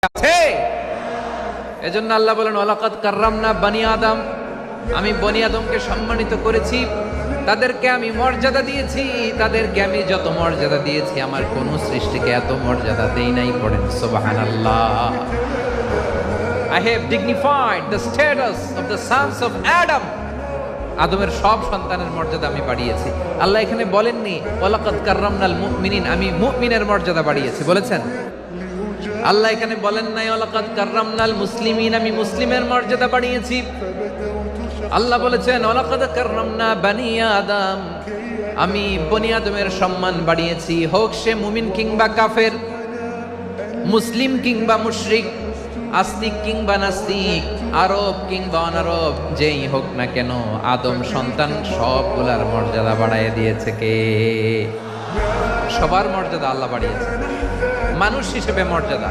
আছে। এজন্য আল্লাহ বলেন ওয়ালাকাদ কাররামনা বানি আদম, আমি বনি আদমকে সম্মানিত করেছি, তাদেরকে আমি মর্যাদা দিয়েছি। তাদেরকে আমি যত মর্যাদা দিয়েছি আমার কোন সৃষ্টিকে এত মর্যাদা দেই নাই। পড়েন সুবহানাল্লাহ। I have dignified the status of the sons of Adam. আদমের সব সন্তানের মর্যাদা আমি বাড়িয়েছি। আল্লাহ এখানে বলেননি ওয়ালাকাদ কাররামনাল মুমিনিন, আমি মুমিনের মর্যাদা বাড়িয়েছি, বলেছেন? আল্লাহ এখানে বলেন নাই ওয়ালাকাদ কাররামনাল মুসলিমিন, আমি মুসলিমের মর্যাদা বাড়িয়েছি। আল্লাহ বলেছেন ওয়ালাকাদ কাররামনা বানি আদম, আমি বনি আদমের সম্মান বাড়িয়েছি। হোক সে মুমিন কিংবা কাফের, মুসলিম কিংবা মুশরিক, আস্তিক কিংবা নাস্তিক, আরব কিংবা অনারব, যেই হোক না কেন আদম সন্তান সবগুলার মর্যাদা বাড়ায় দিয়েছে কে? সবার মর্যাদা আল্লাহ বাড়িয়েছে। মানুষ হিসেবে মর্যাদা,